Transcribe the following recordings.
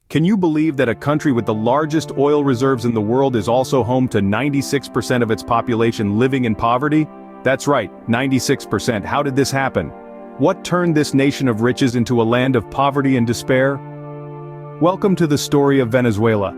Can you believe that a country with the largest oil reserves in the world is also home to 96% of its population living in poverty? That's right, 96%. How did this happen? What turned this nation of riches into a land of poverty and despair? Welcome to the story of Venezuela.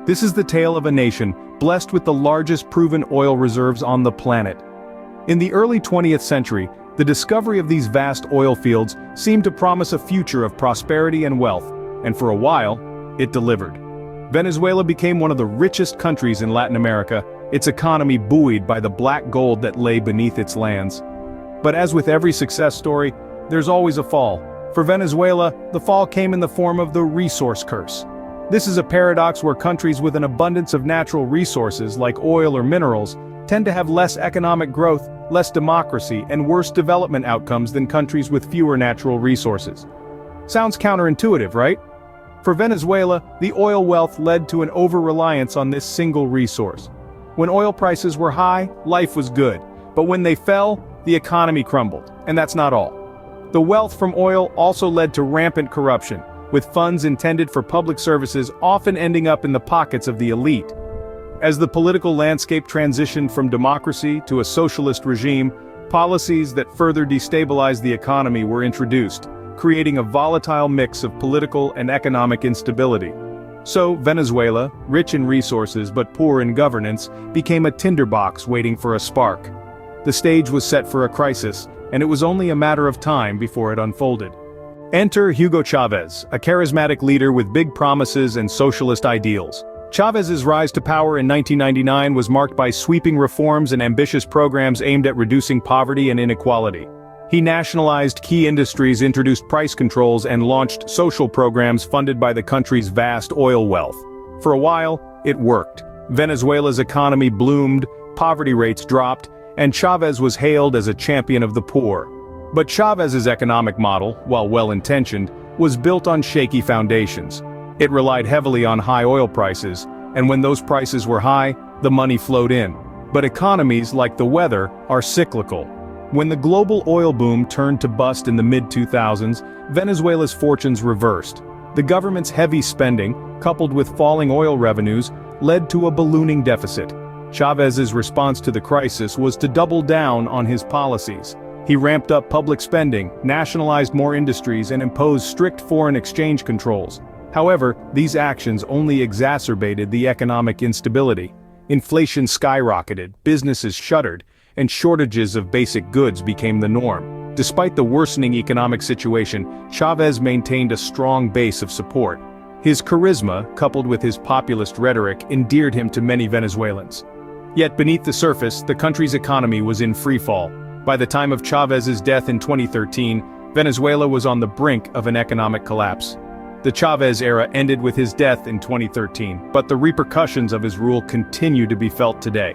This is the tale of a nation blessed with the largest proven oil reserves on the planet. In the early 20th century, the discovery of these vast oil fields seemed to promise a future of prosperity and wealth, and for a while, it delivered. Venezuela became one of the richest countries in Latin America, its economy buoyed by the black gold that lay beneath its lands. But as with every success story, there's always a fall. For Venezuela, the fall came in the form of the resource curse. This is a paradox where countries with an abundance of natural resources like oil or minerals tend to have less economic growth, less democracy, and worse development outcomes than countries with fewer natural resources. Sounds counterintuitive, right? For Venezuela, the oil wealth led to an over-reliance on this single resource. When oil prices were high, life was good, but when they fell, the economy crumbled, and that's not all. The wealth from oil also led to rampant corruption, with funds intended for public services often ending up in the pockets of the elite. As the political landscape transitioned from democracy to a socialist regime, policies that further destabilized the economy were introduced, creating a volatile mix of political and economic instability. So, Venezuela, rich in resources but poor in governance, became a tinderbox waiting for a spark. The stage was set for a crisis, and it was only a matter of time before it unfolded. Enter Hugo Chavez, a charismatic leader with big promises and socialist ideals. Chavez's rise to power in 1999 was marked by sweeping reforms and ambitious programs aimed at reducing poverty and inequality. He nationalized key industries, introduced price controls, and launched social programs funded by the country's vast oil wealth. For a while, it worked. Venezuela's economy bloomed, poverty rates dropped, and Chavez was hailed as a champion of the poor. But Chavez's economic model, while well-intentioned, was built on shaky foundations. It relied heavily on high oil prices, and when those prices were high, the money flowed in. But economies, like the weather, are cyclical. When the global oil boom turned to bust in the mid-2000s, Venezuela's fortunes reversed. The government's heavy spending, coupled with falling oil revenues, led to a ballooning deficit. Chavez's response to the crisis was to double down on his policies. He ramped up public spending, nationalized more industries, and imposed strict foreign exchange controls. However, these actions only exacerbated the economic instability. Inflation skyrocketed, businesses shuttered, and shortages of basic goods became the norm. Despite the worsening economic situation, Chavez maintained a strong base of support. His charisma, coupled with his populist rhetoric, endeared him to many Venezuelans. Yet beneath the surface, the country's economy was in freefall. By the time of Chavez's death in 2013, Venezuela was on the brink of an economic collapse. The Chavez era ended with his death in 2013, but the repercussions of his rule continue to be felt today.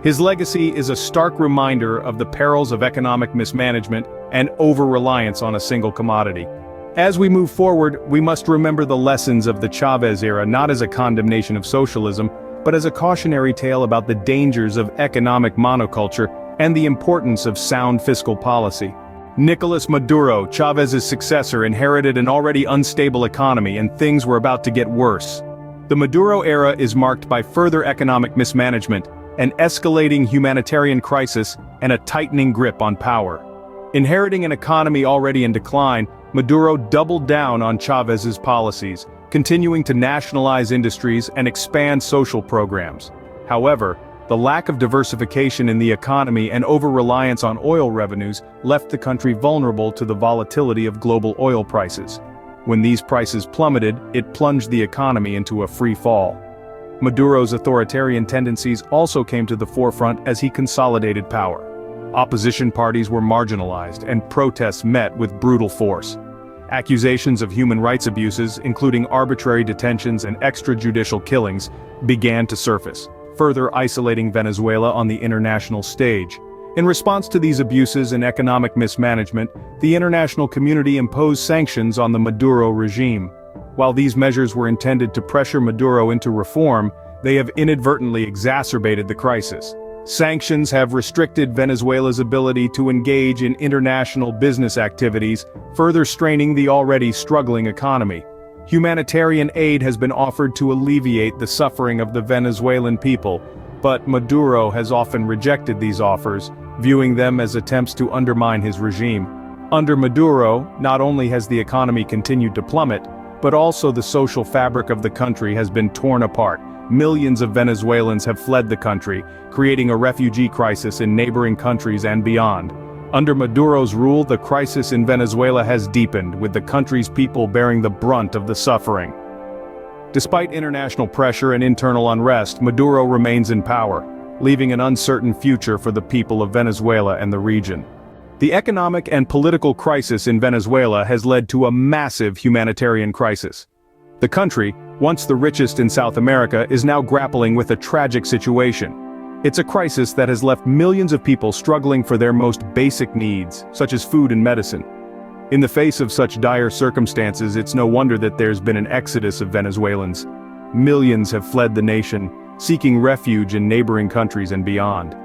His legacy is a stark reminder of the perils of economic mismanagement and over-reliance on a single commodity. As we move forward, we must remember the lessons of the Chavez era not as a condemnation of socialism, but as a cautionary tale about the dangers of economic monoculture and the importance of sound fiscal policy. Nicolas Maduro, Chavez's successor, inherited an already unstable economy, and things were about to get worse. The Maduro era is marked by further economic mismanagement, an escalating humanitarian crisis, and a tightening grip on power. Inheriting an economy already in decline, Maduro doubled down on Chavez's policies, continuing to nationalize industries and expand social programs. However, the lack of diversification in the economy and over-reliance on oil revenues left the country vulnerable to the volatility of global oil prices. When these prices plummeted, it plunged the economy into a free fall. Maduro's authoritarian tendencies also came to the forefront as he consolidated power. Opposition parties were marginalized, and protests met with brutal force. Accusations of human rights abuses, including arbitrary detentions and extrajudicial killings, began to surface, further isolating Venezuela on the international stage. In response to these abuses and economic mismanagement, the international community imposed sanctions on the Maduro regime. While these measures were intended to pressure Maduro into reform, they have inadvertently exacerbated the crisis. Sanctions have restricted Venezuela's ability to engage in international business activities, further straining the already struggling economy. Humanitarian aid has been offered to alleviate the suffering of the Venezuelan people, but Maduro has often rejected these offers, viewing them as attempts to undermine his regime. Under Maduro, not only has the economy continued to plummet, but also the social fabric of the country has been torn apart. Millions of Venezuelans have fled the country, creating a refugee crisis in neighboring countries and beyond. Under Maduro's rule, the crisis in Venezuela has deepened, with the country's people bearing the brunt of the suffering. Despite international pressure and internal unrest, Maduro remains in power, leaving an uncertain future for the people of Venezuela and the region. The economic and political crisis in Venezuela has led to a massive humanitarian crisis. The country, once the richest in South America, is now grappling with a tragic situation. It's a crisis that has left millions of people struggling for their most basic needs, such as food and medicine. In the face of such dire circumstances, it's no wonder that there's been an exodus of Venezuelans. Millions have fled the nation, seeking refuge in neighboring countries and beyond.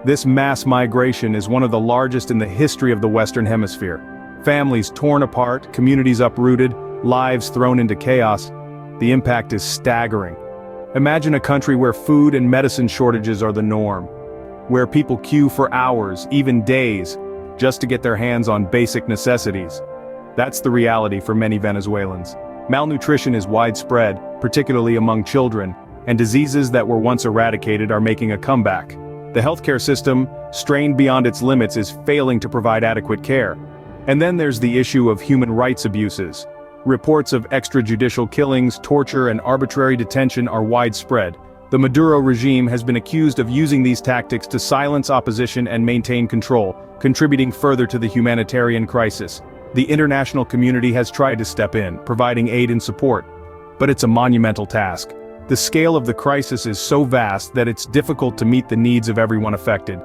This mass migration is one of the largest in the history of the Western Hemisphere. Families torn apart, communities uprooted, lives thrown into chaos. The impact is staggering. Imagine a country where food and medicine shortages are the norm, where people queue for hours, even days, just to get their hands on basic necessities. That's the reality for many Venezuelans. Malnutrition is widespread, particularly among children, and diseases that were once eradicated are making a comeback. The healthcare system, strained beyond its limits, is failing to provide adequate care. And then there's the issue of human rights abuses. Reports of extrajudicial killings, torture, and arbitrary detention are widespread. The Maduro regime has been accused of using these tactics to silence opposition and maintain control, contributing further to the humanitarian crisis. The international community has tried to step in, providing aid and support. But it's a monumental task. The scale of the crisis is so vast that it's difficult to meet the needs of everyone affected.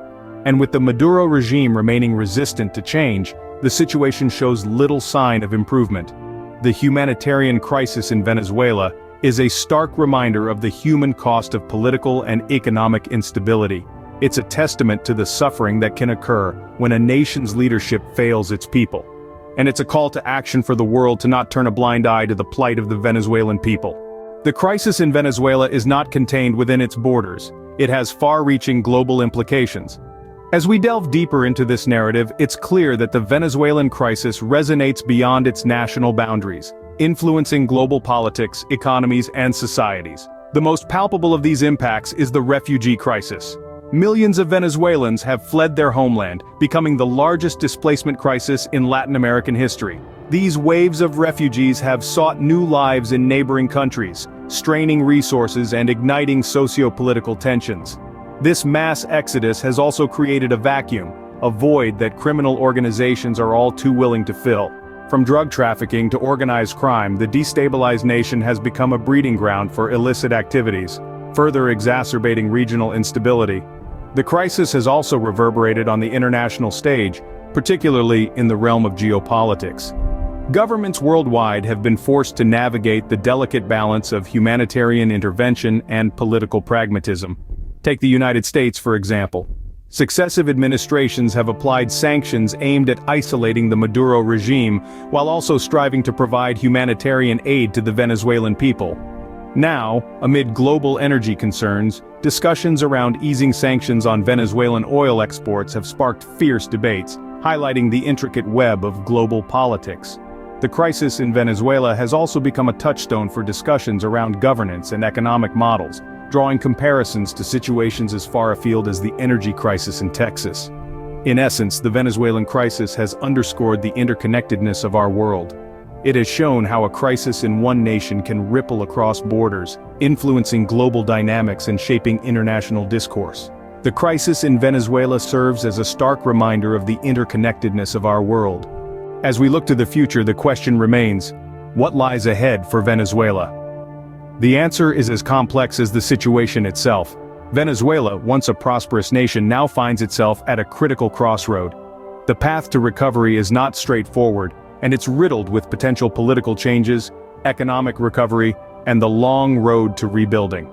And with the Maduro regime remaining resistant to change, the situation shows little sign of improvement. The humanitarian crisis in Venezuela is a stark reminder of the human cost of political and economic instability. It's a testament to the suffering that can occur when a nation's leadership fails its people. And it's a call to action for the world to not turn a blind eye to the plight of the Venezuelan people. The crisis in Venezuela is not contained within its borders. It has far-reaching global implications. As we delve deeper into this narrative, it's clear that the Venezuelan crisis resonates beyond its national boundaries, influencing global politics, economies, and societies. The most palpable of these impacts is the refugee crisis. Millions of Venezuelans have fled their homeland, becoming the largest displacement crisis in Latin American history. These waves of refugees have sought new lives in neighboring countries, straining resources and igniting socio-political tensions. This mass exodus has also created a vacuum, a void that criminal organizations are all too willing to fill. From drug trafficking to organized crime, the destabilized nation has become a breeding ground for illicit activities, further exacerbating regional instability. The crisis has also reverberated on the international stage, particularly in the realm of geopolitics. Governments worldwide have been forced to navigate the delicate balance of humanitarian intervention and political pragmatism. Take the United States, for example. Successive administrations have applied sanctions aimed at isolating the Maduro regime, while also striving to provide humanitarian aid to the Venezuelan people. Now, amid global energy concerns, discussions around easing sanctions on Venezuelan oil exports have sparked fierce debates, highlighting the intricate web of global politics. The crisis in Venezuela has also become a touchstone for discussions around governance and economic models, drawing comparisons to situations as far afield as the energy crisis in Texas. In essence, the Venezuelan crisis has underscored the interconnectedness of our world. It has shown how a crisis in one nation can ripple across borders, influencing global dynamics and shaping international discourse. The crisis in Venezuela serves as a stark reminder of the interconnectedness of our world. As we look to the future, the question remains, what lies ahead for Venezuela? The answer is as complex as the situation itself. Venezuela, once a prosperous nation, now finds itself at a critical crossroad. The path to recovery is not straightforward, and it's riddled with potential political changes, economic recovery, and the long road to rebuilding.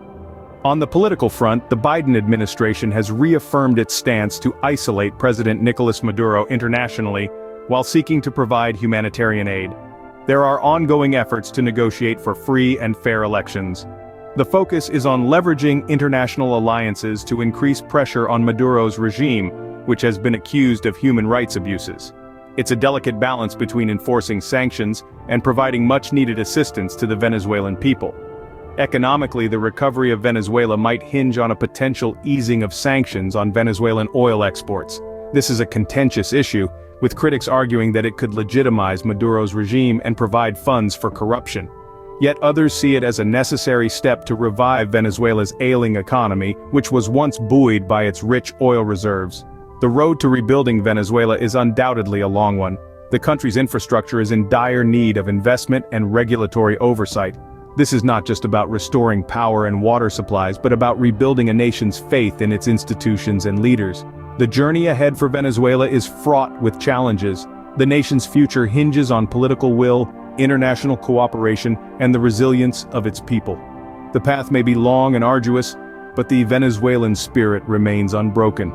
On the political front, the Biden administration has reaffirmed its stance to isolate President Nicolas Maduro internationally while seeking to provide humanitarian aid. there are ongoing efforts to negotiate for free and fair elections. The focus is on leveraging international alliances to increase pressure on Maduro's regime, which has been accused of human rights abuses. It's a delicate balance between enforcing sanctions and providing much-needed assistance to the Venezuelan people. Economically, the recovery of Venezuela might hinge on a potential easing of sanctions on Venezuelan oil exports. This is a contentious issue, with critics arguing that it could legitimize Maduro's regime and provide funds for corruption. Yet others see it as a necessary step to revive Venezuela's ailing economy, which was once buoyed by its rich oil reserves. The road to rebuilding Venezuela is undoubtedly a long one. The country's infrastructure is in dire need of investment and regulatory oversight. This is not just about restoring power and water supplies, but about rebuilding a nation's faith in its institutions and leaders. The journey ahead for Venezuela is fraught with challenges. The nation's future hinges on political will, international cooperation, and the resilience of its people. The path may be long and arduous, but the Venezuelan spirit remains unbroken.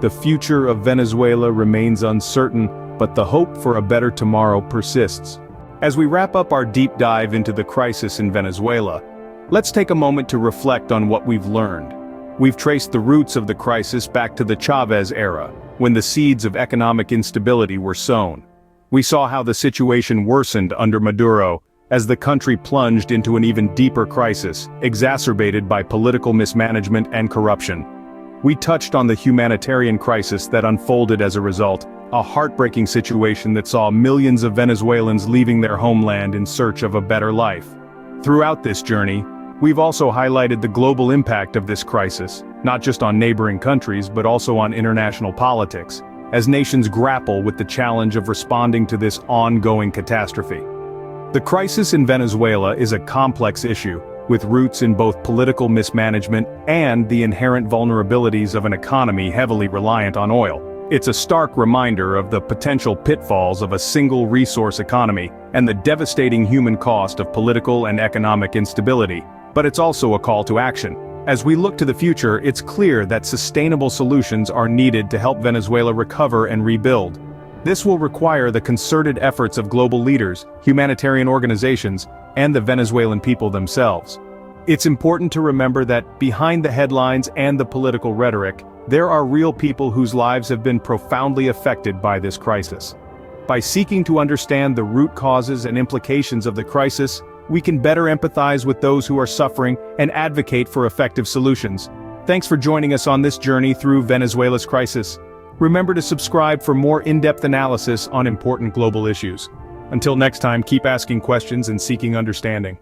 The future of Venezuela remains uncertain, but the hope for a better tomorrow persists. As we wrap up our deep dive into the crisis in Venezuela, let's take a moment to reflect on what we've learned. We've traced the roots of the crisis back to the Chavez era, when the seeds of economic instability were sown. We saw how the situation worsened under Maduro, as the country plunged into an even deeper crisis, exacerbated by political mismanagement and corruption. We touched on the humanitarian crisis that unfolded as a result, a heartbreaking situation that saw millions of Venezuelans leaving their homeland in search of a better life. Throughout this journey, we've also highlighted the global impact of this crisis, not just on neighboring countries but also on international politics, as nations grapple with the challenge of responding to this ongoing catastrophe. The crisis in Venezuela is a complex issue, with roots in both political mismanagement and the inherent vulnerabilities of an economy heavily reliant on oil. It's a stark reminder of the potential pitfalls of a single resource economy and the devastating human cost of political and economic instability, but it's also a call to action. As we look to the future, it's clear that sustainable solutions are needed to help Venezuela recover and rebuild. This will require the concerted efforts of global leaders, humanitarian organizations, and the Venezuelan people themselves. It's important to remember that behind the headlines and the political rhetoric, there are real people whose lives have been profoundly affected by this crisis. By seeking to understand the root causes and implications of the crisis, we can better empathize with those who are suffering and advocate for effective solutions. Thanks for joining us on this journey through Venezuela's crisis. Remember to subscribe for more in-depth analysis on important global issues. Until next time, keep asking questions and seeking understanding.